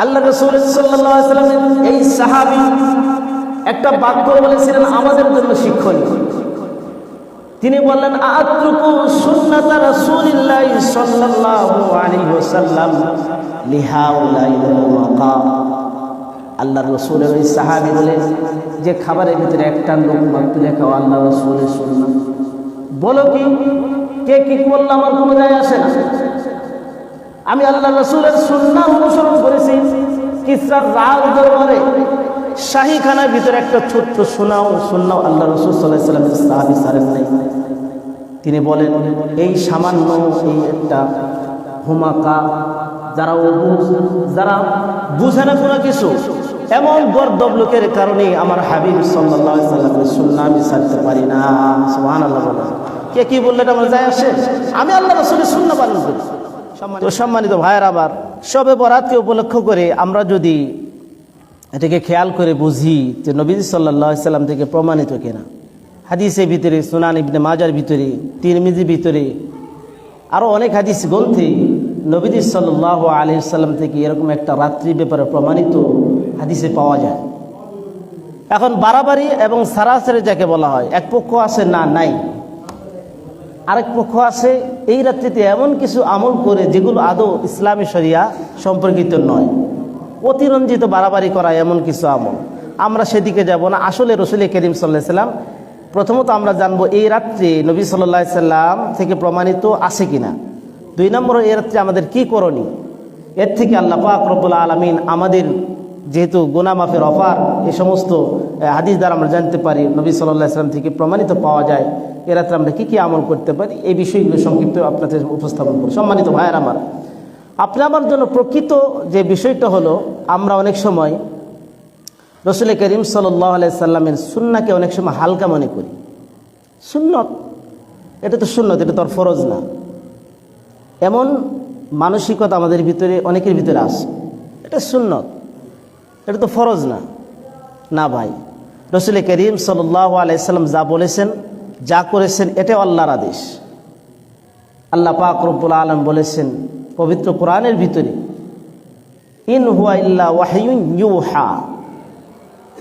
আল্লাহ রাসূল সাল্লাল্লাহু আলাইহি ওয়াসাল্লাম এই সাহাবী একটা বাক্য বলেছিলেন আমাদের জন্য শিক্ষণীয়। তিনি বললেন, আতরুকু সুন্নাতা রাসূলিল্লাহি সাল্লাল্লাহু আলাইহি ওয়াসাল্লাম লিহাউলাইল মাকা। আল্লাহর রাসূলের ওই সাহাবী বলেন যে খাবারের ভিতরে একটা লোকমা তুলে খাওয়া আল্লাহ রাসূলের সুন্নাত। বলো কি, কে কি করলো আমার কোনো যায় আসে না। আমি আল্লাহ রাসূলের সুন্নাহ অনুসরণ করেছি। কিসরার রাজ দরবারে শাহীখানার ভিতরে একটা ছোট্ট সুন্নাহ আল্লাহ রাসূল সাল্লাল্লাহু আলাইহি ওয়াসাল্লামের সাহাবী ছাড়েন নাই। তিনি বলেন, এই সামান্য এই একটা হুমাকা, যারা বুঝে না কোনো কিছু, এমন গর্দব লোকের কারণে আমার হাবিব সাল্লাল্লাহু আলাইহি ওয়াসাল্লামের সুন্নাহ আমি ছাড়তে পারি না। সুবহানাল্লাহ বলেন। কে কি বললে এটা আমার যায় আসে? আমি আল্লাহ রাসূলের সুন্নাহ পালন করি। সম্মানিত ভাইয়ের, আবার শবে বরাতকে উপলক্ষ করে আমরা যদি এটাকে খেয়াল করে বুঝি যে নবী সাল্লাল্লাহু আলাইহি ওয়াসাল্লাম থেকে প্রমাণিত কিনা, হাদিসের ভিতরে, সুনান ইবনে মাজার ভিতরে, তিরমিজির ভিতরে, আরও অনেক হাদিস গ্রন্থে নবী সাল্লাল্লাহু আলাইহি ওয়াসাল্লাম থেকে এরকম একটা রাত্রির ব্যাপারে প্রমাণিত হাদিসে পাওয়া যায়। এখন বাড়াবাড়ি এবং সারাসারি যাকে বলা হয়, এক পক্ষ আছে না নাই, আরেক পক্ষ আছে এই রাত্রিতে এমন কিছু আমল করে যেগুলো আদৌ ইসলামী শরিয়া সম্পর্কিত নয়, অতিরঞ্জিত বাড়াবাড়ি করা এমন কিছু আমল। আমরা সেদিকে যাব না। আসলে রাসূল করিম সাল্লাল্লাহু আলাইহি ওয়াসাল্লাম প্রথমত আমরা জানবো এই রাত্রে নবী সাল্লাল্লাহু আলাইহি ওয়াসাল্লাম থেকে প্রমাণিত আছে কিনা। 2 নম্বর, এই রাত্রে আমাদের কি করণীয়। এর থেকে আল্লাহ পাক রব্বুল আলামিন আমাদের, যেহেতু গুনাহ মাফের অফার, এই সমস্ত হাদিস দ্বারা আমরা জানতে পারি, নবী সাল্লাল্লাহু আলাইহি ওয়াসাল্লাম থেকে প্রমাণিত পাওয়া যায় এ রাত্রে আমরা কী কী আমল করতে পারি, এই বিষয়গুলো সংক্ষিপ্ত আপনাদের উপস্থাপন করি। সম্মানিত ভাইয়ের আমার, আপনি আমার জন্য প্রকৃত যে বিষয়টা হলো, আমরা অনেক সময় রাসূল করিম সাল্লাল্লাহু আলাইহি ওয়াসাল্লামের সুন্নাহকে অনেক সময় হালকা মনে করি। সুন্নত, এটা তো সুন্নত, এটা তো আর ফরজ না, এমন মানসিকতা আমাদের ভিতরে অনেকের ভিতরে আসে। এটা সুন্নত, এটা তো ফরজ না। না ভাই, রাসূল করিম সাল্লাল্লাহু আলাইহি ওয়াসাল্লাম যা বলেছেন, যা করেছেন, এটাও আল্লাহর আদেশ। আল্লাহ পাক রব্বুল আলামিন বলেছেন পবিত্র কোরআনের ভিতরে, ইন হুয়া ইল্লা ওয়াহয়ুন ইউহা।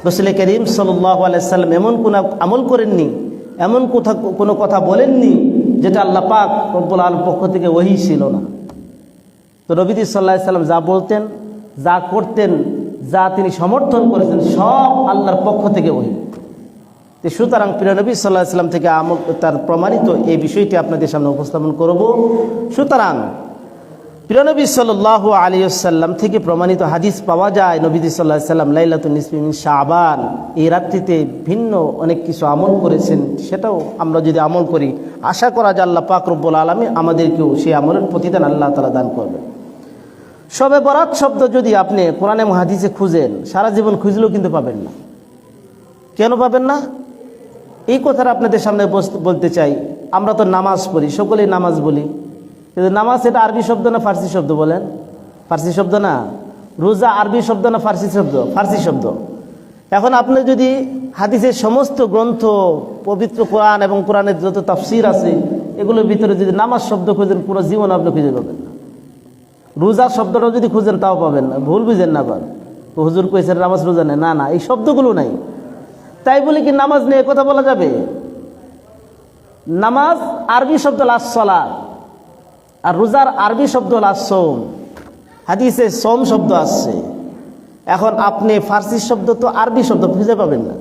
রাসূল করিম সাল্লাল্লাহু আলাইহি ওয়াসাল্লাম এমন কোনো আমল করেননি, এমন কোনো কথা বলেননি যেটা আল্লাহ পাক রব্বুল আলামিনের পক্ষ থেকে ওহী ছিল না। তো নবী সাল্লাল্লাহু আলাইহি ওয়াসাল্লাম যা বলতেন, যা করতেন, যা তিনি সমর্থন করেছেন, সব আল্লাহর পক্ষ থেকে ওহী। সুতরাং প্রিয় নবী সাল্লাল্লাহু আলাইহি ওয়াসাল্লাম থেকে তার প্রমাণিত এই বিষয়টি আপনাদের সামনে উপস্থাপন করব। সুতরাং প্রিয় নবী সাল্লাল্লাহু আলাইহি ওয়াসাল্লাম থেকে প্রমাণিত হাদিস পাওয়া যায়, নবী সাল্লাল্লাহু আলাইহি ওয়াসাল্লাম লাইলাতুন নিসফি মিন শাবান, এই রাত্রিতে ভিন্ন অনেক কিছু আমল করেছেন। সেটাও আমরা যদি আমল করি, আশা করা যায় আল্লাহ পাক রব্বুল আলামিন আমাদেরকেও সেই আমলের প্রতিদান আল্লাহ তাআলা দান করবেন। শবে বরাত শব্দ যদি আপনি কোরআনে এবং হাদিসে খুঁজেন, সারা জীবন খুঁজলেও কিন্তু পাবেন না। কেন পাবেন না? এই কথাটা আপনাদের সামনে বলতে চাই। আমরা তো নামাজ পড়ি, সকলেই নামাজ বলি, কিন্তু নামাজ এটা আরবি শব্দ না ফার্সি শব্দ? বলেন, ফার্সি শব্দ না? রোজা আরবি শব্দ না ফার্সি শব্দ? ফার্সি শব্দ। এখন আপনি যদি হাদিসের সমস্ত গ্রন্থ, পবিত্র কোরআন এবং কোরআনের যত তাফসীর আছে, এগুলোর ভিতরে যদি নামাজ শব্দ খুঁজেন, পুরো জীবন আপনি খুঁজে পাবেন না। রোজা শব্দটাও যদি খুঁজেন, তাও পাবেন না। ভুল বুঝেন না, আবার হুজুর কইছেন নামাজ রোজা নেই, না না, এই শব্দগুলো নাই। তাই বলে কি নামাজ নিয়ে কথা বলা যাবে? নামাজ আরবি শব্দ আস-সালাত, আর রোজার আরবি শব্দ আস-সাওম। হাদিসে সোম শব্দ আসছে। এখন আপনি ফার্সি শব্দ তো আরবি শব্দ খুঁজে পাবেন না।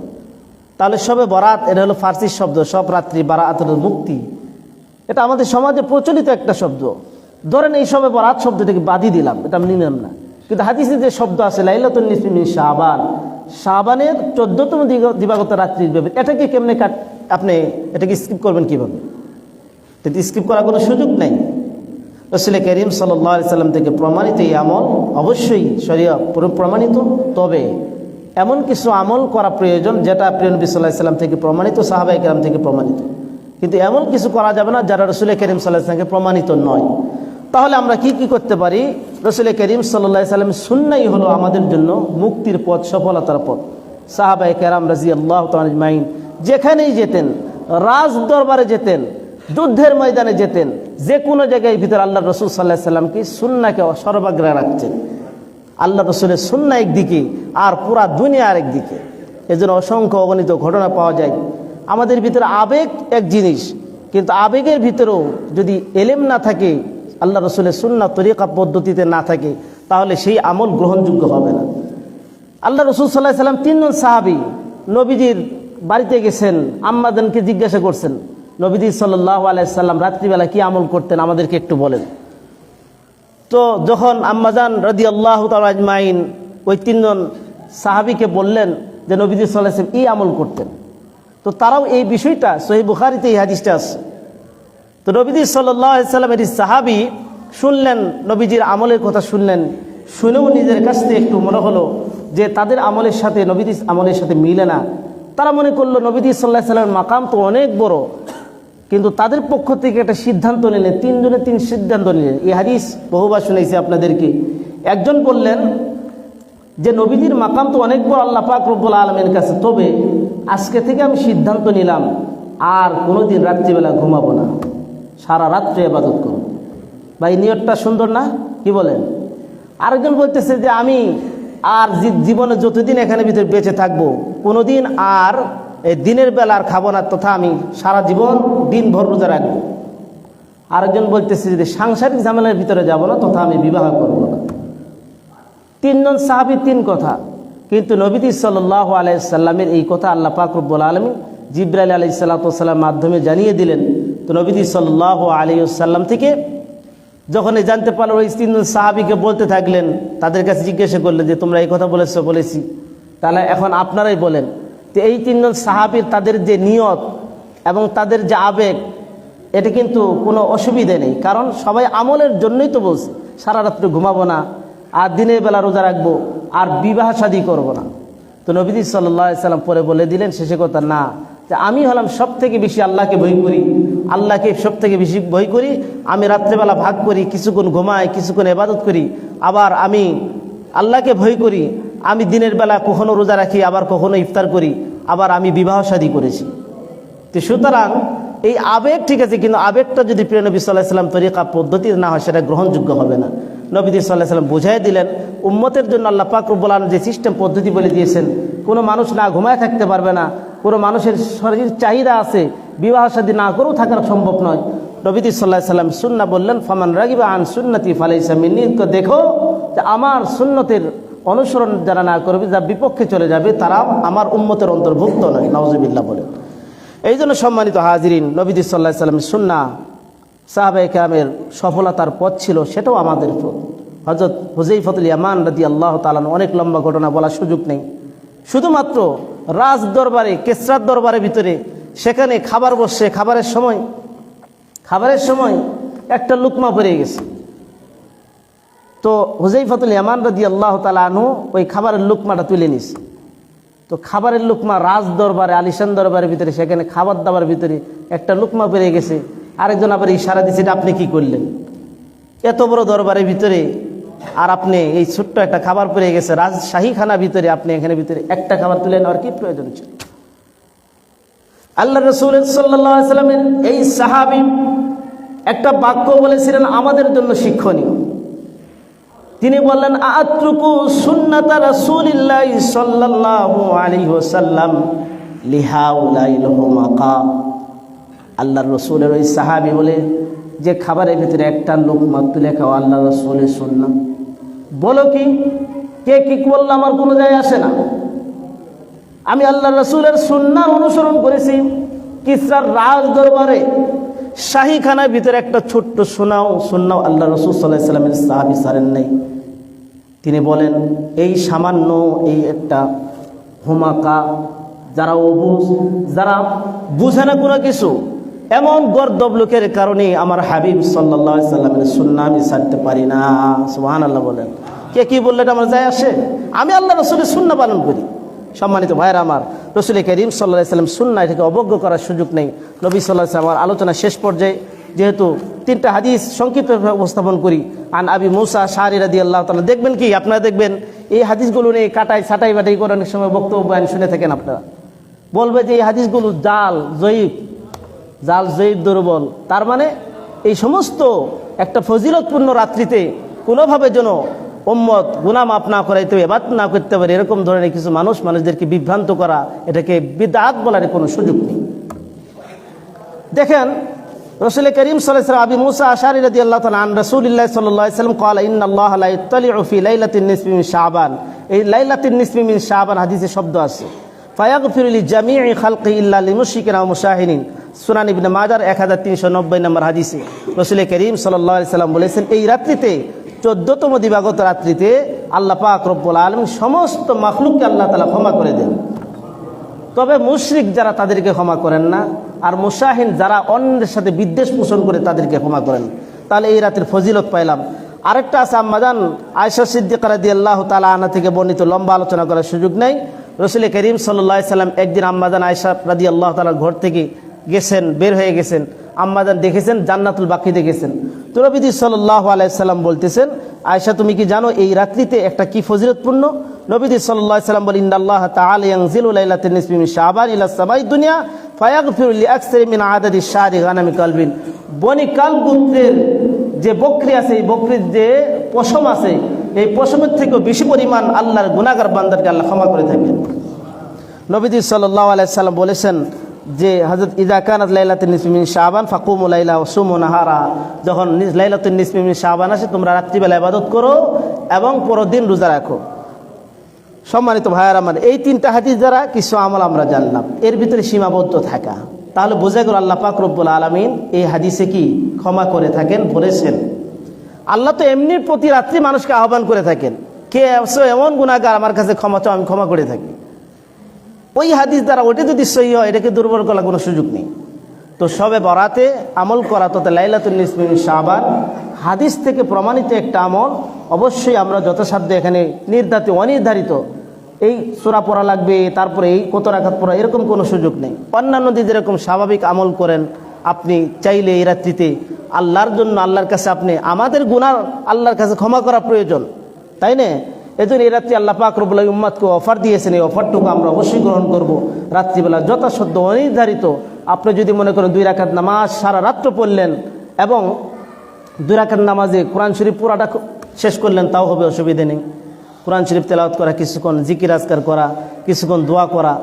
তাহলে শবে বরাত এটা হলো ফার্সি শব্দ, সব রাত্রি বারাতের মুক্তি, এটা আমাদের সমাজে প্রচলিত একটা শব্দ। ধরেন এই শবে বরাত শব্দটাকে বাদই দিলাম, এটা আমি নিলাম না, কিন্তু হাদিসে যে শব্দ আছে লাইলাতুন নিসফি মিন শাবান, শাবানের 14তম দিবাগত রাত্রির ব্যাপারে, এটাকে কেমনে আপনি এটাকে স্কিপ করবেন কীভাবে? এটা স্কিপ করার কোনো সুযোগ নেই। রাসূল করিম সাল্লাল্লাহু আলাইহি ওয়াসাল্লাম থেকে প্রমাণিত এই আমল অবশ্যই শরীয়ত প্রমাণিত, তবে এমন কিছু আমল করা প্রয়োজন যেটা প্রিয় নবী সাল্লাল্লাহু আলাইহি ওয়াসাল্লাম থেকে প্রমাণিত, সাহাবায়ে কেরাম থেকে প্রমাণিত, কিন্তু এমন কিছু করা যাবে না যারা রাসূল করিম সাল্লাল্লাহু আলাইহি ওয়াসাল্লাম থেকে প্রমাণিত নয়। তাহলে আমরা কি কি করতে পারি? রাসূল করিম সাল্লাল্লাহু আলাইহি ওয়াসাল্লামের সুন্নাহই হলো আমাদের জন্য মুক্তির পথ, সফলতার পথ। সাহাবায়ে কেরাম রাদিয়াল্লাহু তাআলা আজমাইন যেখানেই যেতেন, রাজ দরবারে যেতেন, যুদ্ধের ময়দানে যেতেন, যে কোনো জায়গায় ভিতরে আল্লাহ রাসূল সাল্লাল্লাহু আলাইহি ওয়াসাল্লামকে সুন্নাহকে সর্বাগ্রে রাখতেন। আল্লাহ রসুলের সুন্নাহ একদিকে আর পুরা দুনিয়া আরেকদিকে। এজন্য অসংখ্য অগণিত ঘটনা পাওয়া যায়। আমাদের ভিতরে আবেগ এক জিনিস, কিন্তু আবেগের ভিতরেও যদি এলেম না থাকে, আল্লাহ রসুলের সুন্নাহ তরিকা পদ্ধতিতে না থাকে, তাহলে সেই আমল গ্রহণযোগ্য হবে না। আল্লাহ রসুল সাল্লাল্লাহু আলাইহি সাল্লাম 3 জন সাহাবী নবীজির বাড়িতে গেছেন, আম্মাজানকে জিজ্ঞাসা করছেন, নবীজি সাল্লাল্লাহু আলাইহি সাল্লাম রাত্রিবেলা কি আমল করতেন আমাদেরকে একটু বলেন। তো যখন আম্মাজান রাদিয়াল্লাহু তাআলা আজমাইন ওই 3 জন সাহাবীকে বললেন যে নবীজি সাল্লাল্লাহু আলাইহি সাল্লাম এই আমল করতেন, তো তারাও এই বিষয়টা সহিহ বুখারীতে এই হাদিসটা আছে। তো নবীজি সাল্লাল্লাহু আলাইহি সাল্লামের সাহাবী শুনলেন, নবীজির আমলের কথা শুনলেন, শুনেও নিজের কাছ থেকে একটু মনে হলো যে তাদের আমলের সাথে নবীজির আমলের সাথে মিলে না। তারা মনে করলো নবীজি সাল্লাল্লাহু আলাইহি সাল্লামের মাকাম তো অনেক বড়, কিন্তু তাদের পক্ষ থেকে একটা সিদ্ধান্ত নিলেন, 3 জনে 3 সিদ্ধান্ত নিলেন। এই হাদিস বহুবার শুনেছি আপনাদেরকে। একজন বললেন যে নবীজির মাকাম তো অনেক বড় আল্লাহ পাক রব্বুল আলামিনের কাছে, তবে আজকে থেকে আমি সিদ্ধান্ত নিলাম আর কোনোদিন রাত্রিবেলা ঘুমাবো না, সারা রাত্রে ইবাদত করব। ভাই নিয়তটা সুন্দর না? কি বলেন? আরেকজন বলতেছে যে আমি আর জীবনে যতদিন এখানে ভিতরে বেঁচে থাকবো কোনোদিন আর এই দিনের বেলা আর খাবো না, তথা আমি সারা জীবন দিনভর রোজা রাখবো। আরেকজন বলতেছে যে সাংসারিক ঝামেলার ভিতরে যাব না, তথা আমি বিবাহ করব না। 3 জন সাহাবী 3 কথা, কিন্তু নবীজি সাল্লাল্লাহু আলাইহি সাল্লামের এই কথা আল্লাহ পাক রব্বুল আলামিন জিবরাইল আলাইহিস সালাতু ওয়াস সালামের মাধ্যমে জানিয়ে দিলেন। তো নবীজি সাল্লাল্লাহু আলাইহি সাল্লাম থেকে যখন জানতে পারলো, ওই 3 জন সাহাবীকে বলতে থাকলেন, তাদের কাছে জিজ্ঞাসা করলেন যে তোমরা এই কথা বলেছো। বলেছি। তাহলে এখন আপনারাই বলেন যে এই 3 জন সাহাবীর তাদের যে নিয়ত এবং তাদের যে আবেগ, এটা কিন্তু কোনো অসুবিধা নেই, কারণ সবাই আমলের জন্যই তো বলছে সারা রাত্রে ঘুমাবো না, আর দিনের বেলা রোজা রাখবো, আর বিবাহ শাদী করবো না। তো নবীজি সাল্লাল্লাহু আলাইহি সাল্লাম পরে বলে দিলেন শেষে কথা, না, যে আমি হলাম সব থেকে বেশি আল্লাহকে ভয় করি, আল্লাহকে সব থেকে বেশি ভয় করি। আমি রাত্রেবেলা ভাগ করি, কিছুক্ষণ ঘুমাই, কিছুক্ষণ ইবাদত করি, আবার আমি আল্লাহকে ভয় করি। আমি দিনের বেলা কখনো রোজা রাখি, আবার কখনো ইফতার করি, আবার আমি বিবাহ শাদী করেছি। তো সুতরাং এই আবেগ ঠিক আছে, কিন্তু আবেগটা যদি প্রিয় নবী সাল্লাল্লাহু আলাইহি সাল্লাম তরিকা পদ্ধতি না হয়, সেটা গ্রহণযোগ্য হবে না। নবীজি সাল্লাল্লাহু আলাইহি সাল্লাম বুঝাই দিলেন উম্মতের জন্য আল্লাহ পাক রব্বুল আলামিন যে সিস্টেম পদ্ধতি বলে দিয়েছেন, কোনো মানুষ না ঘুমায় থাকতে পারবে না, কোনো মানুষের শরীর চাহিদা আছে, বিবাহ শাদী না করেও থাকা সম্ভব নয়। নবীজি সাল্লাল্লাহু আলাইহি সাল্লাম সুন্নাহ বললেন, ফামান রাগিবা আন সুন্নতি ফালাইসা মিন্নি, দেখো যে আমার সুন্নতের অনুসরণ যারা না করবে, যা বিপক্ষে চলে যাবে, তারা আমার উম্মতের অন্তর্ভুক্ত নয়। নাউজুবিল্লাহ বলেন। এই জন্য সম্মানিত হাজিরিন, নবীজি সাল্লাল্লাহু আলাইহি সাল্লামের সুন্নাহ সাহাবায়ে কেরামের সফলতার পথ ছিল, সেটাও আমাদের পথ। হযরত হুযায়ফাতুল ইয়ামান রাদিয়াল্লাহু তাআলা অনেক লম্বা ঘটনা বলার সুযোগ নেই, শুধুমাত্র রাজ দরবারে, কেসরার দরবারের ভিতরে সেখানে খাবার বসছে, খাবারের সময় একটা লুকমা পড়ে গেছে। তো হুযায়ফাতুল ইয়ামান রাদিয়াল্লাহু তাআলা আনহু ওই খাবারের লুকমাটা তুলে নিছে। তো খাবারের লুকমা রাজ দরবারে, আলিশান দরবারের ভিতরে, সেখানে খাবার দাবার ভিতরে একটা লুকমা পড়ে গেছে। আরেকজন আবার ইশারা দিচ্ছে, আপনি কি করলেন? এত বড় দরবারের ভিতরে আর আপনি এই ছোট্ট একটা খাবার পড়ে গেছে, রাজশাহী খানার ভিতরে আপনি এখানে ভিতরে একটা খাবার তুলে নেওয়ার কি প্রয়োজন ছিল? আল্লাহ রাসূল সাল্লাল্লাহু আলাইহি সাল্লামের এই সাহাবী একটা বাক্য বলেছিলেন আমাদের জন্য শিক্ষণীয়। তিনি বললেন, আতরুকু সুন্নাতা রাসূলিল্লাহি সাল্লাল্লাহু আলাইহি ওয়াসাল্লাম লিহাউলাইল হুমাকা। আল্লাহর রাসূলের ওই সাহাবী বলে যে খাবারের ভিতরে একটা লোকমা তুলে খাওয়া আল্লাহর রাসূলের সুন্নাহ। বলো কি, কে কি বললো আমার কোনো যায় আসে না। আমি আল্লাহর রাসূলের সুন্নাহ অনুসরণ করেছি। কিসরার রাজ দরবারে শাহীখানার ভিতরে একটা ছোট্ট সুন্নাহ আল্লাহ রাসূল সাল্লাল্লাহু আলাইহি সাল্লামের সাহাবী ছাড়েন নাই। তিনি বলেন, এই সামান্য এই একটা হুমাকা, যারা অবুঝ, যারা বুঝে না কোনো কিছু, এমন গর্দব লোকের কারণে আমার হাবিব সাল্লাল্লাহু আলাইহি সাল্লামের সুন্নাহ আমি ছাড়তে পারি না। সুবহানাল্লাহ বলেন। কে কি বললে আমার যায় আসে? আমি আল্লাহ রাসূলের সুন্নাহ পালন করি। সম্মানিত ভাইরা আমার, রাসূল করিম সাল্লাল্লাহু আলাইহি সাল্লাম সুন্নাহ, এটাকে অবজ্ঞ করার সুযোগ নেই। নবী সাল্লাল্লাহু আলাইহি সাল্লাম আলোচনা শেষ পর্যায়ে যেহেতু 3টা হাদিস সংক্ষিপ্তভাবে উপস্থাপন করি। আন আবি মুসা আশআরী রাদিয়াল্লাহু তাআলা, দেখবেন কি আপনারা দেখবেন এই হাদিসগুলো নিয়ে কাটাই ছাটাই বাটাই করে অনেক সময় বক্তব্য বয়ান শুনে থাকেন আপনারা। বলবে যে এই হাদিসগুলো জাল জয়ীফ, দুর্বল। তার মানে এই সমস্ত একটা ফজিলতপূর্ণ রাত্রিতে কোনোভাবে যেন উম্মত গুনাহ মাফ না করাইতে ইবাদত না করতে পারে, এরকম ধরনের কিছু মানুষদেরকে বিভ্রান্ত করা, এটাকে বিদআত বলার কোনো সুযোগ নেই। দেখেন রাসূল করিম সাল্লাল্লাহু আলাইহি ওয়াসাল্লাম আবি মুসা আশআরী রাদিয়াল্লাহু তাআলা আন রাসূলিল্লাহ সাল্লাল্লাহু আলাইহি ওয়াসাল্লাম ক্বালা ইন্নাল্লাহা লা ইত্তালিউ ফি লাইলাতিন নিসফি মিন শাবান। এই লাইলাতিন নিসফি মিন শাবান হাদিসে শব্দ আছে ফায়াগফিরু লিজামিই খালকি ইল্লা লিমুশরিকিন ওয়া মুশাহিদিন। সুনান ইবনে মাজাহ 1390 নম্বর হাদিসে রাসূল করিম সাল্লাল্লাহু আলাইহি ওয়াসাল্লাম বলেছেন, এই রাত্রিতে 14তম দিবাগত রাত্রিতে আল্লাহ পাক রব্বুল আলামিন সমস্ত মাখলুককে আল্লাহ তাআলা ক্ষমা করে দেন। তবে মুশরিক যারা তাদেরকে ক্ষমা করেন না, আর মুশাহিন যারা অন্যের সাথে বিদ্বেষ পোষণ করে তাদেরকে ক্ষমা করেন। তাহলে এই রাতের ফজিলত পাইলাম। আরেকটা আছে আম্মাজান আয়েশা সিদ্দিকা রাদিয়াল্লাহু তাআলা আনহা থেকে বর্ণিত, লম্বা আলোচনা করার সুযোগ নাই। রাসূল করিম সাল্লাল্লাহু আলাইহি সাল্লাম একদিন আম্মাজান আয়েশা রাদিয়াল্লাহু তাআলার ঘর থেকে গেছেন, বের হয়ে গেছেন। আম্মাজান দেখেছেন জান্নাতুল বাকিতে গেছেন। তো নবীজি সাল্লাল্লাহু আলাইহি সাল্লাম বলতেছেন, আয়েশা তুমি কি জানো এই রাত্রিতে একটা কি ফজিলতপূর্ণ? নবীজি সাল্লাল্লাহু আলাইহি সাল্লাম বলেন, ইন্নাল্লাহা তাআলা ইয়ানজিলু লাইলাতান নিসফি মিন শাবান ইলা সামাই দুনিয়া ফায়াগফিরু লিআকসারি মিন আদাদি শারি গানামি কালবিন। বনি কাল গোত্রের যে বকরি আছে, এই বকরির যে পশম আছে, এই পশমের থেকেও বেশি পরিমাণ আল্লাহর গুনাহগার বান্দাকে আল্লাহ ক্ষমা করে থাকেন। নবীজি সাল্লাল্লাহু আলাইহি সাল্লাম বলেছেন যে হযরত ইযা কানাত লাইলাতুন নিসফি মিন শাবান ফাকুমু লাইলা ওয়া সুমু নাহারা, যখন লাইলাতুন নিসফি মিন শাবান আসে তোমরা রাত্রিবেলা ইবাদত করো এবং পুরো দিন রোজা রাখো। সম্মানিত ভাইয়ারা আমার, এই তিনটা হাদিস দ্বারা কিছু আমল আমরা জানলাম, এর ভিতরে সীমাবদ্ধ থাকা। তাহলে বোঝা গেল আল্লাহ পাক রব্বুল আলামিন এই হাদিসে কি ক্ষমা করে থাকেন, বলেছেন। আল্লাহ তো এমনি প্রতি রাত্রি মানুষকে আহ্বান করে থাকেন, কে এমন গুনাহগার আমার কাছে ক্ষমা চাও, আমি ক্ষমা করে থাকি। ওই হাদিস দ্বারা ওটা যদি সহি হয়, এটাকে দুর্বল করার কোনো সুযোগ নেই। তো সবে বরাতে আমল করা তথা লাইলাতুন নিসফি মিন শাবান হাদিস থেকে প্রমাণিত একটা আমল। অবশ্যই আমরা যথাসাধ্য এখানে অনির্ধারিত এই সূরা পড়া লাগবে, তারপরে এই কত রাকাত পড়া, এরকম কোনো সুযোগ নেই। অন্যান্য দিন যেরকম স্বাভাবিক আমল করেন, আপনি চাইলে এই রাত্রিতে আল্লাহর জন্য আল্লাহর কাছে আপনি আমাদের গুনাহ আল্লাহর কাছে ক্ষমা করা প্রয়োজন, তাই না? এজন্য এই রাত্রি আল্লাহ পাক রব্বুল আলামিন উম্মতকে অফার দিয়েছেন, এই অফারটুকু আমরা অবশ্যই গ্রহণ করব। রাত্রিবেলা যথাসাধ্য অনির্ধারিত আপনি যদি মনে করেন 2 রাকাত নামাজ সারা রাত্র পড়লেন এবং 2 রাকাত নামাজে কোরআন শরীফ পুরাটা শেষ করলেন, তাও হবে, অসুবিধা নেই। কোরআন শরীফ তেলাওয়াত করা, কিছুক্ষণ জিকির আজকার করা, কিছুক্ষণ দোয়া করা।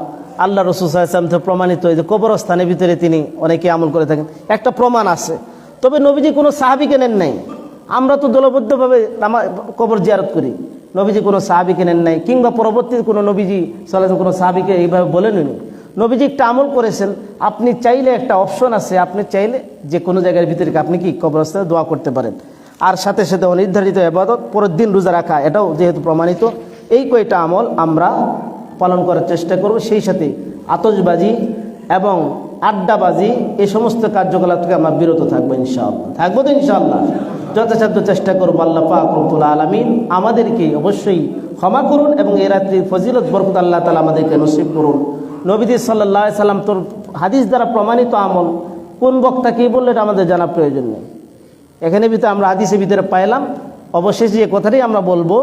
আল্লাহ রাসূল সাল্লাল্লাহু আলাইহি ওয়াসাল্লাম প্রমাণিত যে কবরস্থানের ভিতরে তিনি অনেকে আমল করে থাকেন, একটা প্রমাণ আছে। তবে নবীজি কোনো সাহাবীকে নেন নাই। আমরা তো দলবদ্ধভাবে কবর জিয়ারত করি, নবীজি কোনো সাহাবীকে নেন নাই, কিংবা পরবর্তী কোনো নবীজি সাল্লাল্লাহু আলাইহি ওয়াসাল্লাম কোনো সাহাবীকে এইভাবে বলেননি। নবীজি একটা আমল করেছেন, আপনি চাইলে একটা অপশন আছে, আপনি চাইলে যে কোনো জায়গার ভিতরে আপনি কি কবরস্থানে দোয়া করতে পারেন। আর সাথে সাথে অনির্ধারিত ইবাদত, পরের দিন রোজা রাখা, এটাও যেহেতু প্রমাণিত। এই কয়টা আমল আমরা পালন করার চেষ্টা করব। সেই সাথে আতশবাজি এবং আড্ডাবাজি এই সমস্ত কার্যকলাপ থেকে আমরা বিরত থাকবো ইনশাআল্লাহ। থাকবো তো ইনশাআল্লাহ, যথাসাধ্য চেষ্টা করবো। আল্লাহ পাক রব্বুল আলামিন আমাদেরকে অবশ্যই ক্ষমা করুন এবং এই রাত্রির ফজিলত বরকত আল্লাহ তাআলা আমাদেরকে নসিব করুন। নবীজি সাল্লাল্লাহু আলাইহি সাল্লাম তোর হাদিস দ্বারা প্রমাণিত আমল কোন বক্তা কী বললে এটা আমাদের জানা প্রয়োজন নেই। এখানে ভিতরে আমরা হাদিসের ভিতরে পাইলাম। অবশেষে যে কথাটাই আমরা বলবো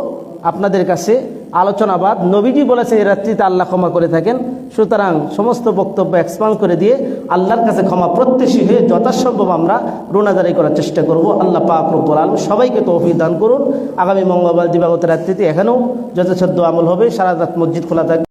আপনাদের কাছে আলোচনাবাদ, নবীজি বলেছেন এই রাত্রিতে আল্লাহ ক্ষমা করে থাকেন। সুতরাং সমস্ত বক্তব্য এক্সপান্ড করে দিয়ে আল্লাহর কাছে ক্ষমা প্রত্যাশী হয়ে যথাসম্ভব আমরা রোনাজারি করার চেষ্টা করব। আল্লাহ পাক রব্বুল আলামিন সবাইকে তৌফিক দান করুন। আগামী মঙ্গলবার দিবাগত রাত্রিতে এখানেও যথাসাধ্য আমল হবে, সারা রাত মসজিদ খোলা থাকবে।